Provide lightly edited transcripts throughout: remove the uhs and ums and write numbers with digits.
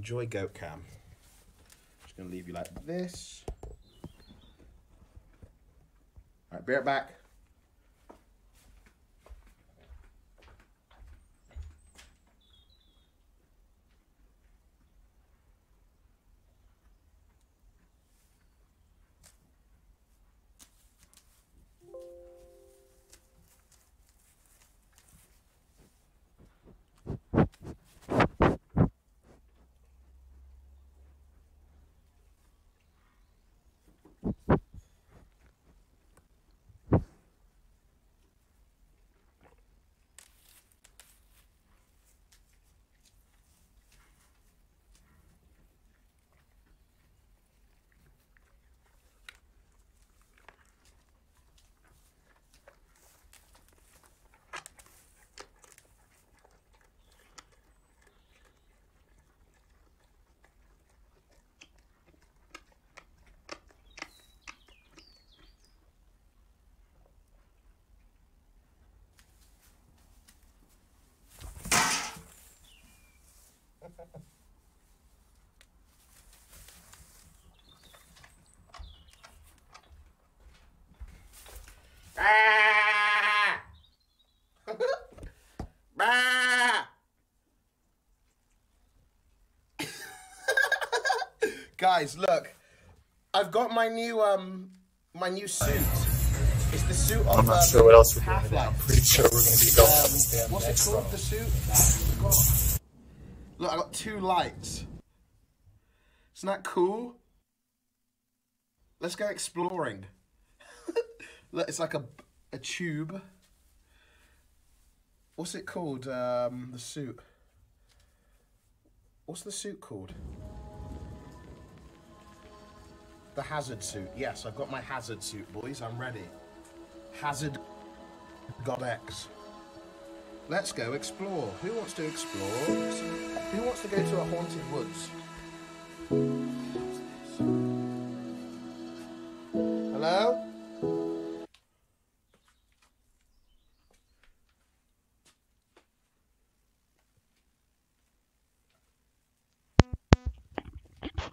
Enjoy goat cam. Just gonna leave you like this. All right, be right back. Guys, look, I've got my new suit. It's the suit of I'm not sure what else we're doing today. I'm Half-Life. pretty sure we're going to be going on this damn What's next it called? level. The suit? Look, I got 2 lights. Isn't that cool? Let's go exploring. Look, it's like a tube. What's it called? The suit. What's the suit called? The hazard suit. Yes, I've got my hazard suit, boys. I'm ready. Hazard God X. Let's go explore. Who wants to explore? Who wants to go to a haunted woods? Hello?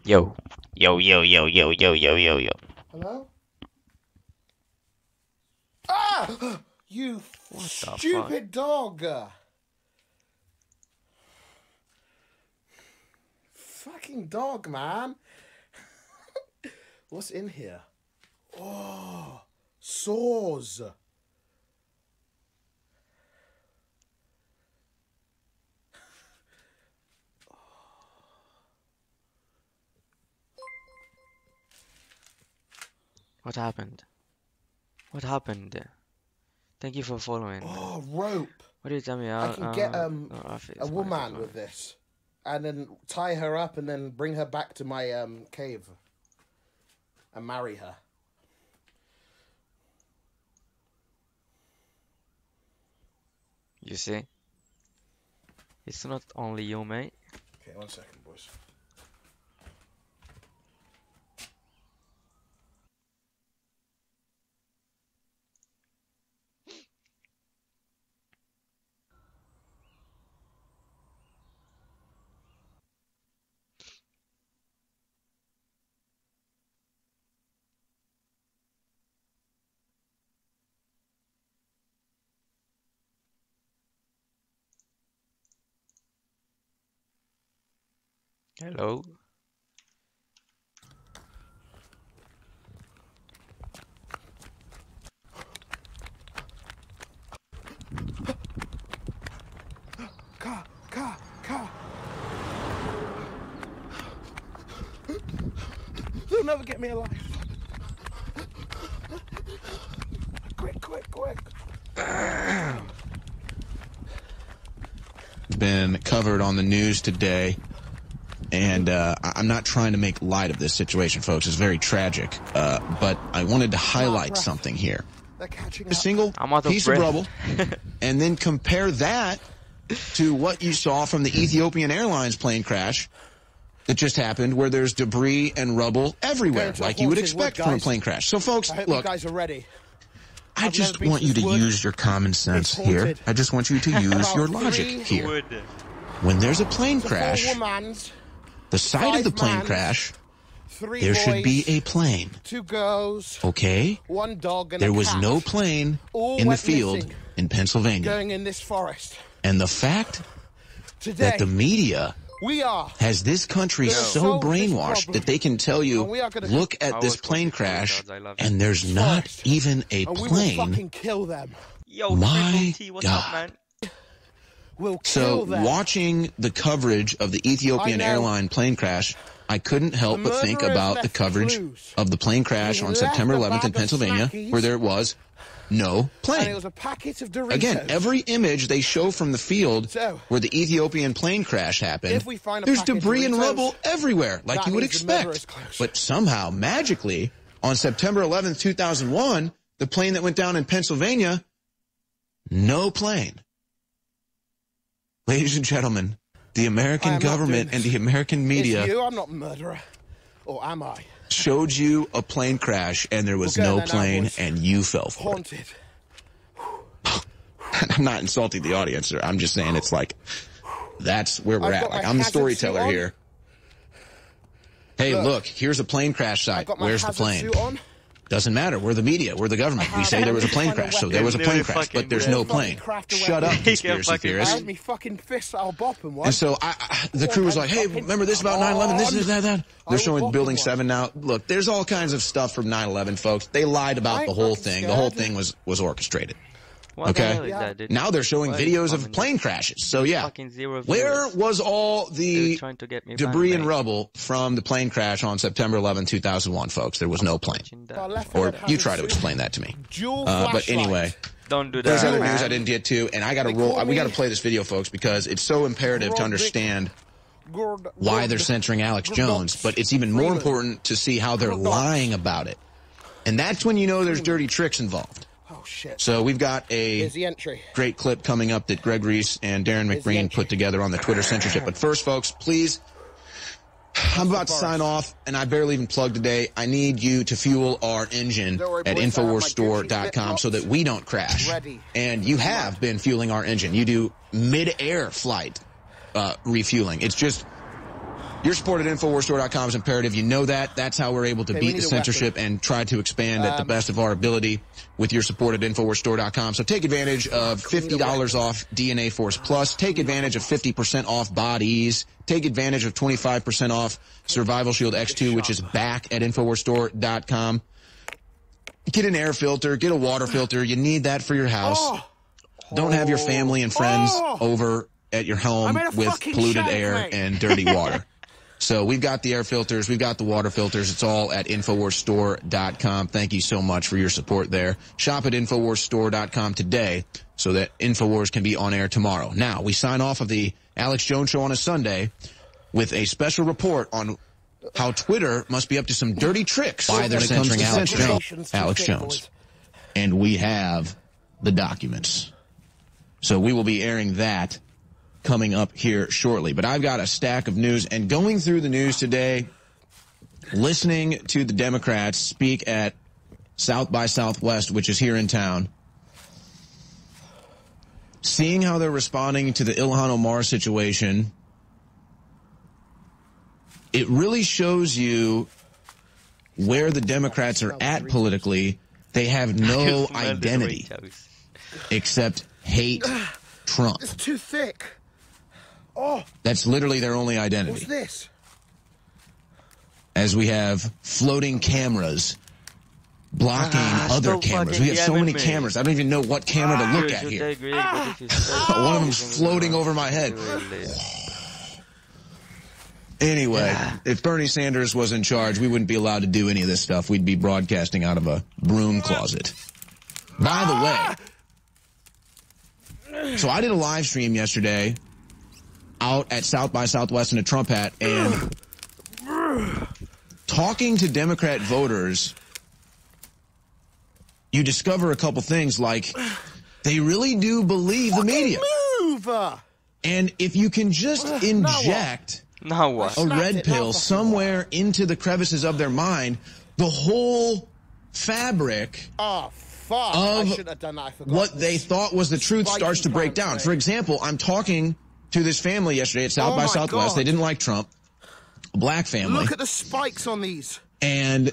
Yo. Yo, yo, yo, yo, yo, yo, yo, yo. Hello? Ah! You stupid dog! Fucking dog, man. What's in here? Oh, saws. What happened? What happened? Thank you for following. Oh, rope. What did you tell me? I can get a it's woman fine. with this, and then tie her up, and then bring her back to my cave, and marry her. You see? It's not only you, mate. Okay, 1 second, boys. Hello. Car. They'll never get me alive. Quick. Been covered on the news today, and I'm not trying to make light of this situation, folks. It's very tragic, but I wanted to highlight something here. A single piece of rubble, and then compare that to what you saw from the Ethiopian Airlines plane crash that just happened, where there's debris and rubble everywhere, like you would expect from a plane crash. So, folks, look, you guys are ready. I just want you to use your common sense here. I just want you to use your logic here. When there's a plane crash, the site of the plane crash, there should be a plane. 2 girls. Okay? 1 dog and there a was cat. no plane All in the went field missing. in Pennsylvania. Going in this forest. And the fact Today, that the media we are. has this country so solve this brainwashed problem. that they can tell you, And we are gonna- look at this plane crash, and there's not even a And we will plane. fucking kill them. Yo, My Triple T, what's up, God. man? We'll So kill them. watching the coverage of the Ethiopian I know. airline plane crash, I couldn't help The but think murderers about the left coverage clues. of the plane crash He on left September a 11th in bag of Pennsylvania, Snackies. where there was no And it plane. was a packet of Doritos. Again, every image they show from the field So, where the Ethiopian plane crash happened, if we find a there's packet of debris and Doritos, rubble everywhere, like that you would means the murderer expect. is close. But somehow, magically, on September 11th, 2001, the plane that went down in Pennsylvania, no plane. Ladies and gentlemen, the I American am not government doing and this. the American media It's you, I'm not a murderer. Or am I? showed you a plane crash and there was We'll go no there now, plane boys. and you fell for it. Haunted. I'm not insulting the audience, sir. I'm just saying it's like, that's where we're I've at. got Like, my I'm the hazard storyteller suit on. here. Hey, Look. look, here's a plane crash I've site. got my Where's the hazard plane? suit on. Doesn't matter. We're the media. We're the government. We say there was a plane crash, so there was a plane crash, but there's no plane. Shut up, conspiracy I theorists. had me fucking fist, I'll bop him one. And so the crew was like, hey, remember this about 9/11? This is that. I They're showing will Building bop 7 now. Look, there's all kinds of stuff from 9/11, folks. They lied I about ain't the whole fucking thing. The whole scared. thing was orchestrated. What the Okay. hell is that, dude? Now they're showing Why are you videos of commenting? plane crashes. So yeah, Fucking zero where viewers. was all They're the trying to get me debris banned, and mate. rubble from the plane crash on September 11, 2001, folks? There was no plane. Watching I that. left Or with a you hazard try to suit. explain that to me. Dual But flashlight. anyway, Don't do there's that, other man. news I didn't get to, and I got to They roll. call We got to me play this video, folks, because it's so imperative to Good- understand Good- why good- they're censoring Alex good Jones, dogs. but it's even more Freeman. important to see how they're Good dogs. lying about it. And that's when you know there's dirty tricks involved. Oh shit. So we've got a Here's the entry. great clip coming up that Greg Reese and Darren Here's the McBreen entry. put together on the Twitter censorship. But first, folks, please, I'm about to sign off, and I barely even plugged today. I need you to fuel our engine Don't worry, at boys, I have my InfoWarsStore.com Gucci so that we don't crash. ready. And you have been fueling our engine. You do mid-air flight refueling. It's just... Your support at InfoWarsStore.com is imperative. You know that. That's how we're able to Okay, we beat need the a censorship and try to expand at the best of our ability with your support at InfoWarsStore.com. So take advantage of $50 off DNA Force Plus. Take advantage of 50% off bodies. Take advantage of 25% off Survival Shield X2, which is back at InfoWarsStore.com. Get an air filter. Get a water filter. You need that for your house. Don't have your family and friends over at your home made a with fucking polluted shank, air mate. and dirty water. So we've got the air filters, we've got the water filters. It's all at InfoWarsStore.com. Thank you so much for your support there. Shop at InfoWarsStore.com today so that InfoWars can be on air tomorrow. Now, we sign off of the Alex Jones Show on a Sunday with a special report on how Twitter must be up to some dirty tricks. Why they're censoring Alex Jones. Alex Jones. And we have the documents. So we will be airing that coming up here shortly. But I've got a stack of news, and going through the news today, listening to the Democrats speak at South by Southwest, which is here in town, seeing how they're responding to the Ilhan Omar situation, it really shows you where the Democrats are at politically. They have no identity except hate Trump. It's too thick. Oh, That's literally their only identity. what's this? As we have floating cameras blocking other stop cameras. fucking We have so many yamming me. cameras. I don't even know what camera to look at here. One of them's floating over my head. Anyway, if Bernie Sanders was in charge, we wouldn't be allowed to do any of this stuff. We'd be broadcasting out of a broom closet. By the way, so I did a live stream yesterday out at South by Southwest in a Trump hat, and talking to Democrat voters, you discover a couple things, like they really do believe the media. Move! And if you can just inject Now what? a Snapped red it, now pill fucking somewhere into the crevices of their mind, the whole fabric Oh, fuck. I of shouldn't have done that. I forgot. what they thought was the truth Spiky starts to break pants, down. mate. For example, I'm talking to this family yesterday at South Oh by my Southwest. God. They didn't like Trump. a black family. Look at the spikes on these. And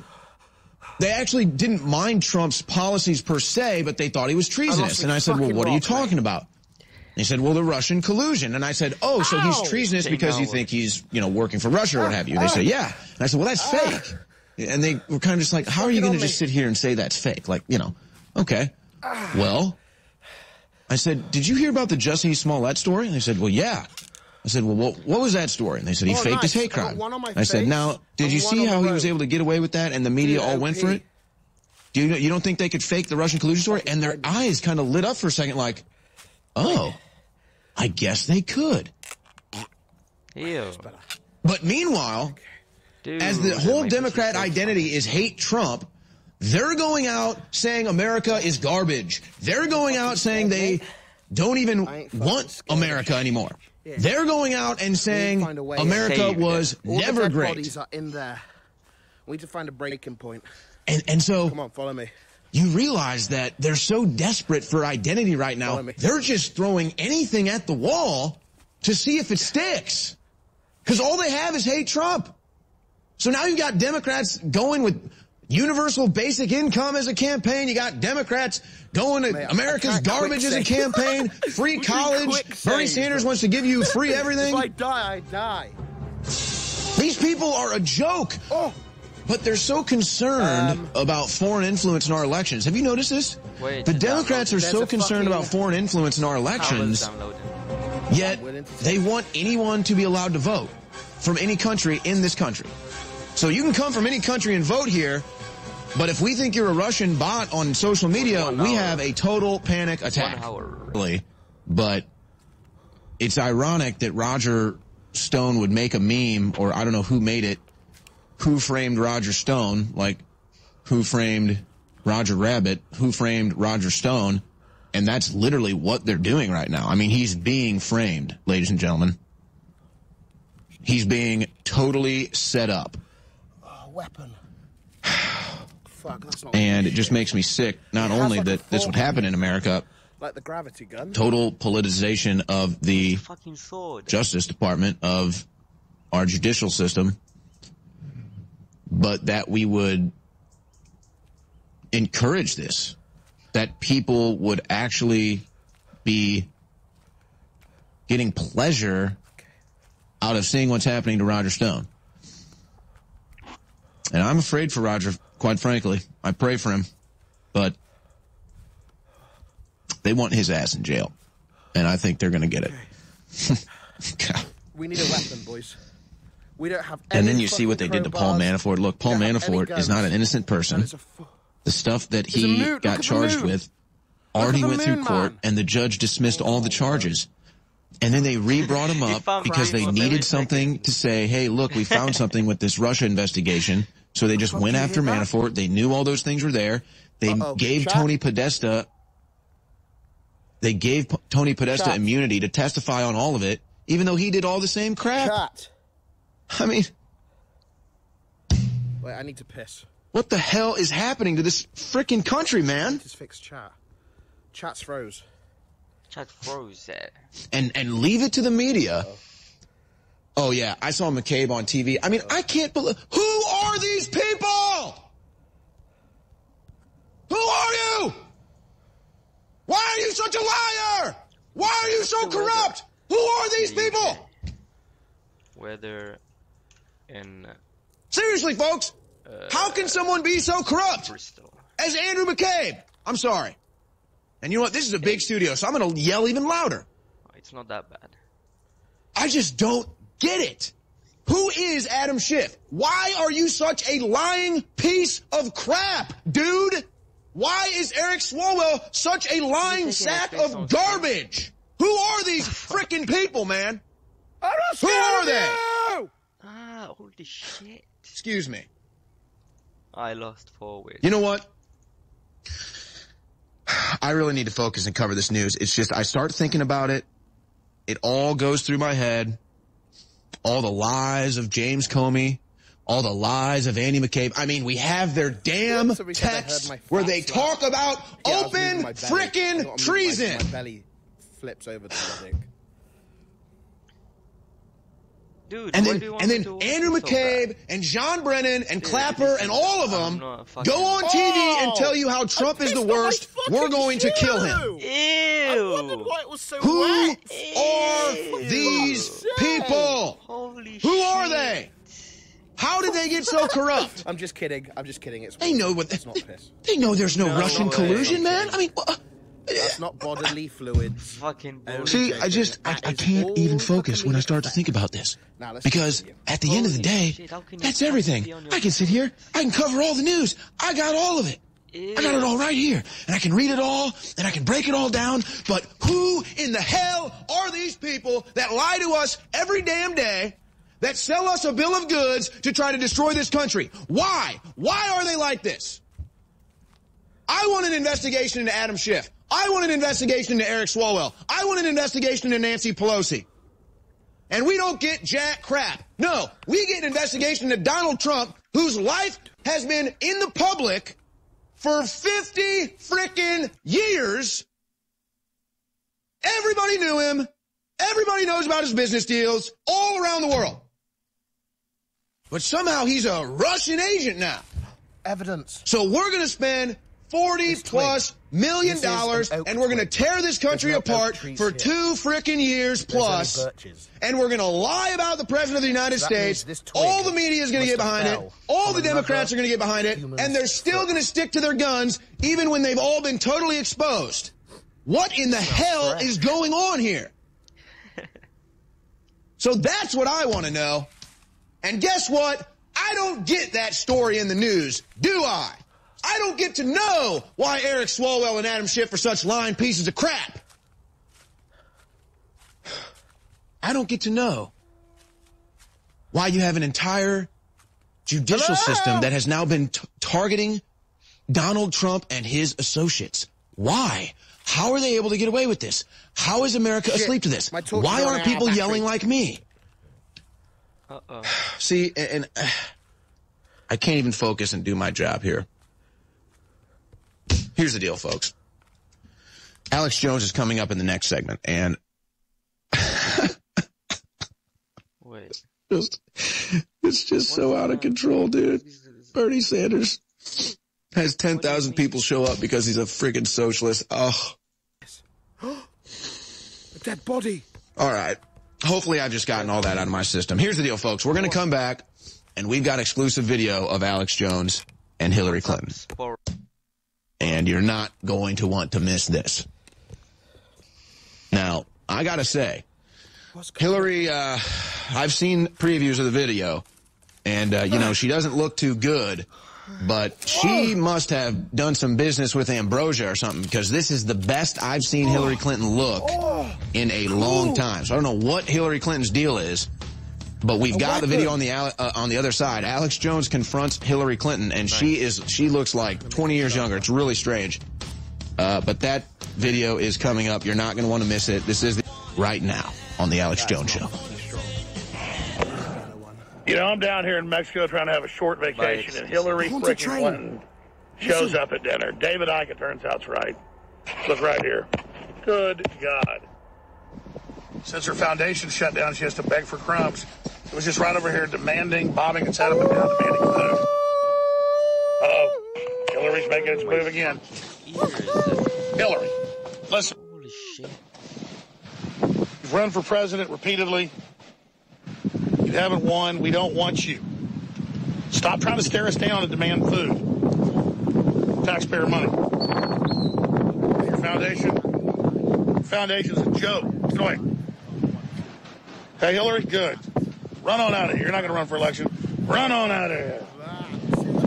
they actually didn't mind Trump's policies per se, but they thought he was treasonous. And I said, well, what are you talking about? He said, well, the Russian collusion. And I said, oh, so he's treasonous because you think he's, you know, working for Russia or what have you. They said, yeah. And I said, well, that's fake. And they were kind of just like, how are you going to just sit here and say that's fake? Like, you know, okay. Well, I said, did you hear about the Jussie Smollett story? And they said, well, yeah. I said, well, what was that story? And they said, he faked his hate crime. I said, now, did you see how he was able to get away with that and the media all went for it? You don't think they could fake the Russian collusion story? And their eyes kind of lit up for a second like, oh, I guess they could. Ew. But meanwhile, as the whole Democrat identity is hate Trump, they're going out saying America is garbage. They're going out saying they don't even want America anymore. They're going out and saying America was never great. Bodies are in there. We need to find a breaking point. And so, come on, follow me. You realize that they're so desperate for identity right now, they're just throwing anything at the wall to see if it sticks. Because all they have is hate Trump. So now you've got Democrats going with universal basic income as a campaign. You got Democrats going to America's garbage as a campaign, free college. Bernie Sanders wants to give you free everything. If I die, I die. These people are a joke. Oh. But they're so concerned about foreign influence in our elections. Have you noticed this? The Democrats are so concerned about foreign influence in our elections, yet they want anyone to be allowed to vote from any country in this country. So you can come from any country and vote here, but if we think you're a Russian bot on social media, we have a total panic attack. But it's ironic that Roger Stone would make a meme, or I don't know who made it, who framed Roger Stone, like who framed Roger Rabbit, who framed Roger Stone, and that's literally what they're doing right now. I mean, he's being framed, ladies and gentlemen. He's being totally set up. Oh, weapon. Fuck, that's not and it just makes me sick, not only that this would happen in America, like the gravity gun. Total politicization of the Justice Department, of our judicial system, but that we would encourage this, that people would actually be getting pleasure out of seeing what's happening to Roger Stone. And I'm afraid for Roger, quite frankly. I pray for him, but they want his ass in jail, and I think they're going to get it. We need a weapon, boys. We don't have any. And then you see what they did to Paul Manafort. Look, Paul Manafort is not an innocent person. The stuff that he got charged with already went through court, and the judge dismissed all the charges. And then they re-brought him up because they needed something to say, hey, look, we found something with this Russia investigation. So they just went after Manafort. They knew all those things were there. They gave Tony Podesta immunity to testify on all of it, even though he did all the same crap. I mean, wait, I need to piss. What the hell is happening to this freaking country, man? Just fix chat. Chat's froze. Chat froze. And leave it to the media. Oh yeah, I saw McCabe on TV. I mean, I can't believe. Who are these people? Who are you? Why are you such a liar? Why are you so corrupt? Who are these people? Whether in seriously, folks, how can someone be so corrupt as Andrew McCabe? I'm sorry. And you know what? This is a big studio, so I'm going to yell even louder. It's not that bad. I just don't get it. Who is Adam Schiff? Why are you such a lying piece of crap, dude? Why is Eric Swalwell such a lying sack of garbage? Who are these frickin' people, man? Who are they? Ah, holy shit. Excuse me. I lost 4 weeks. You know what? I really need to focus and cover this news. It's just I start thinking about it. It all goes through my head. All the lies of James Comey. All the lies of Andy McCabe. I mean, we have their damn texts where they talk about open frickin' treason. My belly flips over to my dick. Dude, And why then do you want and me then to Andrew win so McCabe bad? and John Brennan and Dude, Clapper and all of them fucking... go on TV and tell you how Trump is the worst. We're going to kill him. Ew! I wondered why it was so Who wet. are these people? Holy Who shit. are they? How did they get so corrupt? I'm just kidding. I'm just kidding. It's They know what it's not piss. they know. There's no No Russian way. collusion, man. I mean, That's not bodily fluids. Fucking bullshit. see, I can't even focus when I start to think about this. Now, let's Because continue. at the end of the day, shit, how can you that's fucking everything. be on your- I can sit here, I can cover all the news. I got all of it. I got it all right here. And I can read it all, and I can break it all down. But who in the hell are these people that lie to us every damn day, that sell us a bill of goods to try to destroy this country? Why? Why are they like this? I want an investigation into Adam Schiff. I want an investigation into Eric Swalwell. I want an investigation into Nancy Pelosi. And we don't get jack crap. No, we get an investigation into Donald Trump, whose life has been in the public for 50 frickin' years. Everybody knew him. Everybody knows about his business deals all around the world. But somehow he's a Russian agent now. Evidence. So we're going to spend $40+ million, and we're going to tear this country apart for 2 frickin' years plus, and we're going to lie about the President of the United States. All the media is going to get behind it. All the Democrats are going to get behind it, and they're still going to stick to their guns even when they've all been totally exposed. What in the hell is going on here? So that's what I want to know. And guess what? I don't get that story in the news, do I? I don't get to know why Eric Swalwell and Adam Schiff are such lying pieces of crap. I don't get to know why you have an entire judicial system that has now been targeting Donald Trump and his associates. Why? How are they able to get away with this? How is America asleep to this? Why aren't people yelling like me? Uh-oh. See, and I can't even focus and do my job here. Here's the deal, folks. Alex Jones is coming up in the next segment, and Wait. it's just so out of control, dude. Bernie Sanders has 10,000 people show up because he's a freaking socialist. Oh. A dead body. All right. Hopefully I've just gotten all that out of my system. Here's the deal, folks. We're going to come back, and we've got exclusive video of Alex Jones and Hillary Clinton. And you're not going to want to miss this. Now, I got to say, Hillary, I've seen previews of the video, and, you know, she doesn't look too good, but she must have done some business with Ambrosia or something, because this is the best I've seen Hillary Clinton look in a long time. So I don't know what Hillary Clinton's deal is, but we've got the video on the other side. Alex Jones confronts Hillary Clinton, and she looks like 20 years younger. It's really strange. But that video is coming up. You're not going to want to miss it. This is right now on the Alex Jones Show. You know, I'm down here in Mexico trying to have a short vacation, and Hillary freaking Clinton shows up at dinner. David Icke, it turns out's right. Look right here. Good God. Since her foundation shut down, she has to beg for crumbs. It was just right over here demanding, bobbing its head up and down, demanding food. Uh-oh. Hillary's making its move again. Hillary, listen. Holy shit. You've run for president repeatedly. You haven't won. We don't want you. Stop trying to stare us down and demand food. Taxpayer money. Your foundation's a joke. It's annoying. Hey, Hillary, good. Run on out of here. You're not going to run for election. Run on out of here.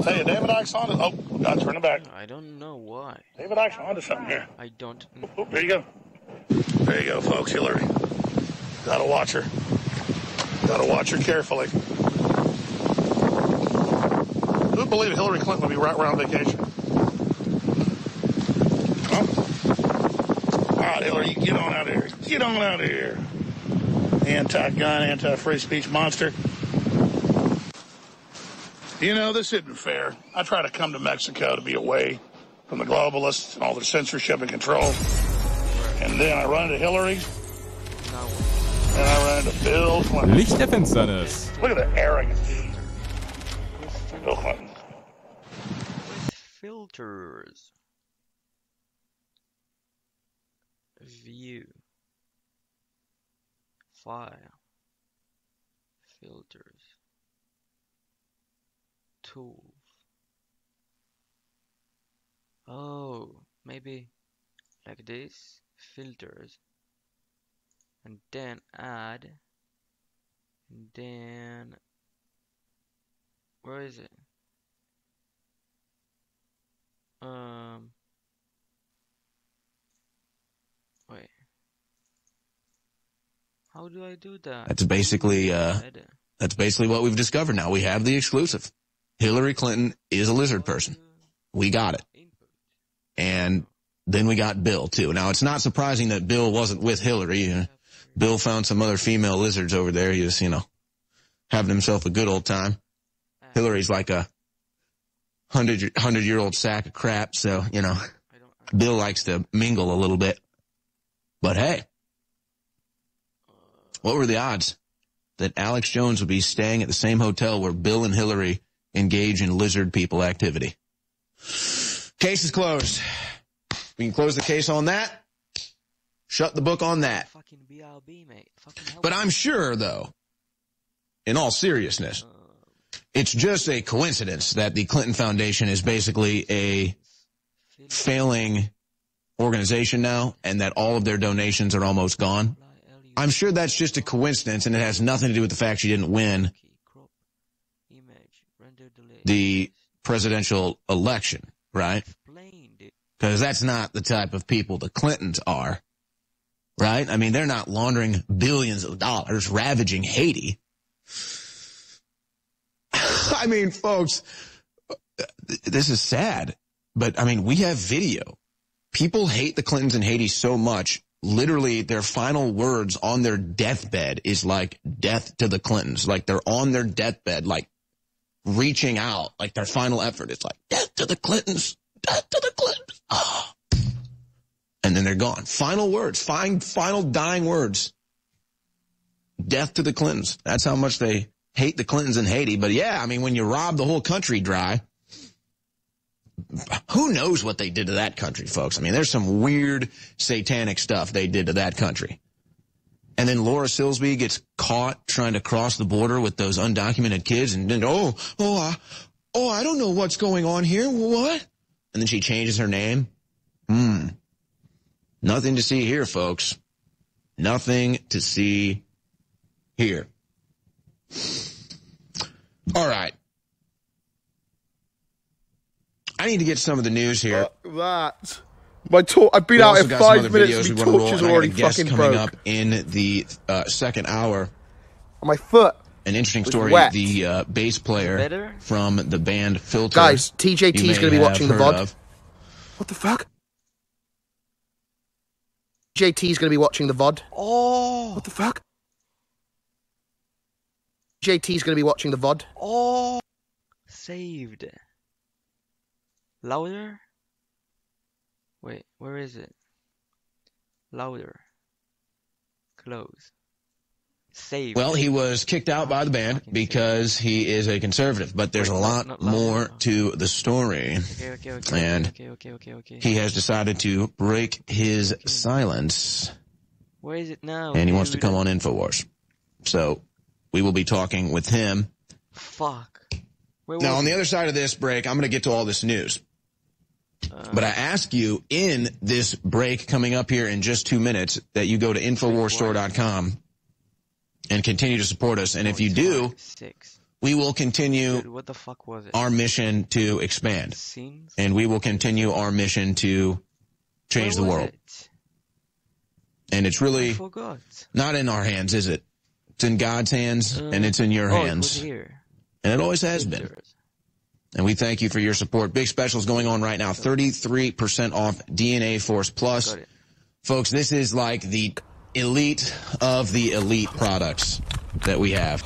Tell you, David Icke's on it. Oh, God, turn it back. I don't know why. David Icke's on to something here. I don't know. Oh, there you go. There you go, folks. Hillary. Gotta watch her. Gotta watch her carefully. Who'd believe Hillary Clinton would be right around vacation? Huh? All right, Hillary, you get on out of here. Get on out of here. Anti-gun, anti-free speech monster. You know, this isn't fair. I try to come to Mexico to be away from the globalists and all their censorship and control. And then I run into Hillary. And I ran into Bill Clinton. Licht der Finsternis. Look at the arrogance. Bill Clinton. With filters. View. File. Filters. Tools. Oh, maybe like this. Filters. And then add. And then where is it? Wait. How do I do that? That's basically what we've discovered now. We have the exclusive. Hillary Clinton is a lizard person. We got it. And then we got Bill, too. Now, it's not surprising that Bill wasn't with Hillary. Bill found some other female lizards over there. He was, having himself a good old time. Hillary's like a 100-year-old sack of crap, so, Bill likes to mingle a little bit. But hey, what were the odds that Alex Jones would be staying at the same hotel where Bill and Hillary engage in lizard people activity? Case is closed. We can close the case on that. Shut the book on that. Fucking BRB, mate. But I'm sure, though, in all seriousness, it's just a coincidence that the Clinton Foundation is basically a failing organization now and that all of their donations are almost gone. I'm sure that's just a coincidence and it has nothing to do with the fact she didn't win the presidential election, right? Because that's not the type of people the Clintons are, right? I mean, they're not laundering billions of dollars, ravaging Haiti. I mean, folks, this is sad, but I mean, we have video. People hate the Clintons in Haiti so much, literally their final words on their deathbed is like, death to the Clintons. Like they're on their deathbed, like reaching out, like their final effort is like, death to the Clintons, death to the Clintons. Oh. And then they're gone. Final words, final dying words. Death to the Clintons. That's how much they hate the Clintons in Haiti. But yeah, I mean, when you rob the whole country dry, who knows what they did to that country, folks? I mean, there's some weird satanic stuff they did to that country. And then Laura Silsby gets caught trying to cross the border with those undocumented kids. And then, I don't know what's going on here. What? And then she changes her name. Nothing to see here, folks. Nothing to see here. All right. I need to get some of the news here. I've been out in 5 minutes. My torch is already fucking broke. Coming up in the second hour. My foot. An interesting story. Wet. The bass player from the band Filter. Guys, TJT is going to be watching the VOD. What the fuck? JT is going to be watching the VOD. Oh. What the fuck? JT is going to be watching the VOD. Oh. Saved. Louder? Wait, where is it? Louder. Close. Saved. Well, he was kicked out by the band because he is a conservative, but there's a lot more to the story. And he has decided to break his silence. Where is it now? And he wants to come on InfoWars. So we will be talking with him. Fuck. Now, on the other side of this break, I'm going to get to all this news. But I ask you in this break coming up here in just 2 minutes that you go to InfoWarsStore.com and continue to support us. And if you do, we will continue our mission to expand. And we will continue our mission to change the world. And it's really not in our hands, is it? It's in God's hands, and it's in your hands. And it always has been. And we thank you for your support. Big specials going on right now. 33% off DNA Force Plus. Folks, this is like the elite of the elite products that we have.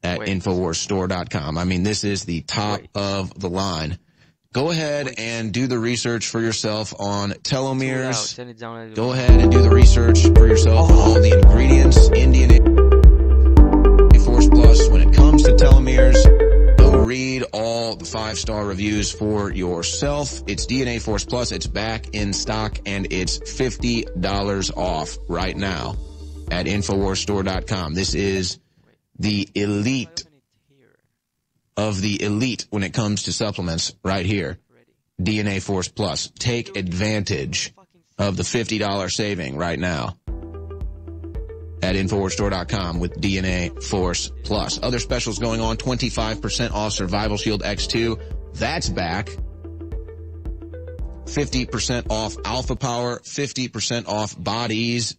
At InfoWarsStore.com. I mean, this is the top of the line. Go ahead and do the research for yourself on telomeres. Go ahead and do the research for yourself on all the ingredients in DNA Force Plus. When it comes to telomeres, go read all the 5-star reviews for yourself. It's DNA Force Plus. It's back in stock, and it's $50 off right now at InfoWarsStore.com. This is the elite of the elite when it comes to supplements right here. DNA Force Plus. Take advantage of the $50 saving right now at InfoWarsStore.com with DNA Force Plus. Other specials going on, 25% off Survival Shield X2. That's back. 50% off Alpha Power, 50% off Bodies.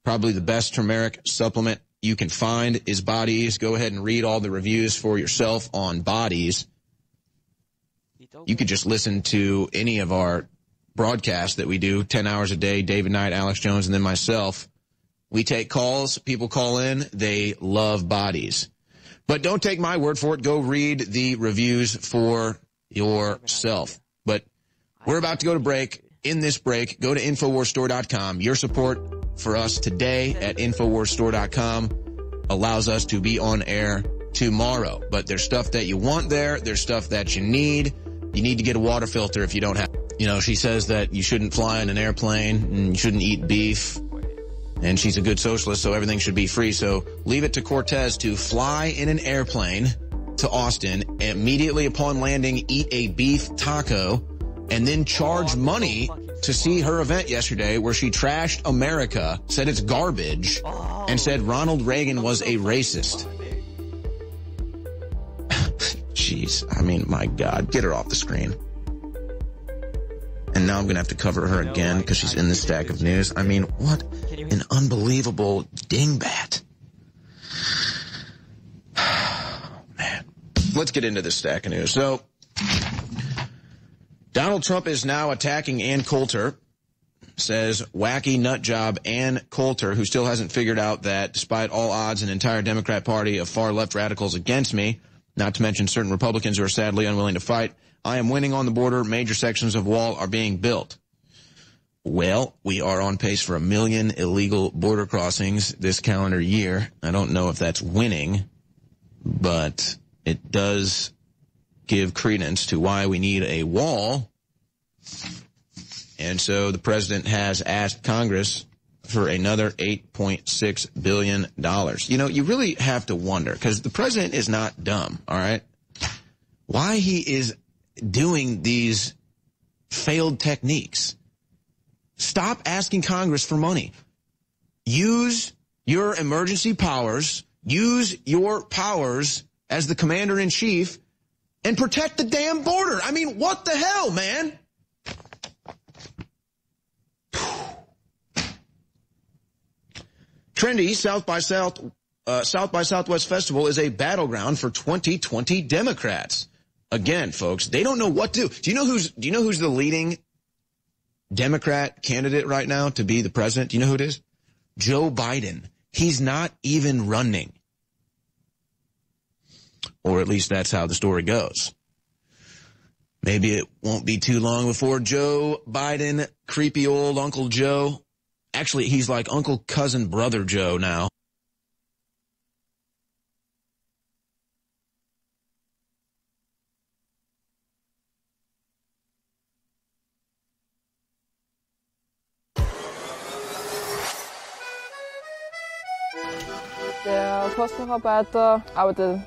Probably the best turmeric supplement you can find is Bodies. Go ahead and read all the reviews for yourself on Bodies. You could just listen to any of our broadcasts that we do, 10 hours a day, David Knight, Alex Jones, and then myself. We take calls. People call in. They love Bodies. But don't take my word for it. Go read the reviews for yourself. But we're about to go to break. In this break, go to InfoWarsStore.com. Your support for us today at InfoWarsStore.com allows us to be on air tomorrow. But there's stuff that you want there. There's stuff that you need. You need to get a water filter if you don't have. You know, she says that you shouldn't fly in an airplane and you shouldn't eat beef. And she's a good socialist, so everything should be free. So leave it to Cortez to fly in an airplane to Austin, immediately upon landing, eat a beef taco, and then charge money to see her event yesterday where she trashed America, said it's garbage, and said Ronald Reagan was a racist. Jeez, I mean, my God, get her off the screen. And now I'm going to have to cover her again because she's in the stack of news. I mean, what an unbelievable dingbat. Man, let's get into this stack of news. So, Donald Trump is now attacking Ann Coulter, says wacky nut job Ann Coulter, who still hasn't figured out that despite all odds, an entire Democrat Party of far left radicals against me, not to mention certain Republicans who are sadly unwilling to fight, I am winning on the border. Major sections of wall are being built. Well, we are on pace for 1 million illegal border crossings this calendar year. I don't know if that's winning, but it does give credence to why we need a wall. And so the president has asked Congress for another $8.6 billion. You know, you really have to wonder, because the president is not dumb, all right? Why he is doing these failed techniques. Stop asking Congress for money. Use your emergency powers, use your powers as the commander-in-chief, and protect the damn border. I mean, what the hell, man? Trendy South by Southwest Festival is a battleground for 2020 Democrats. Again, folks, they don't know what to do. Do you know who's the leading Democrat candidate right now to be the president? Do you know who it is? Joe Biden. He's not even running. Or at least that's how the story goes. Maybe it won't be too long before Joe Biden, creepy old Uncle Joe. Actually, he's like Uncle Cousin Brother Joe now. Der Postmitarbeiter arbeitet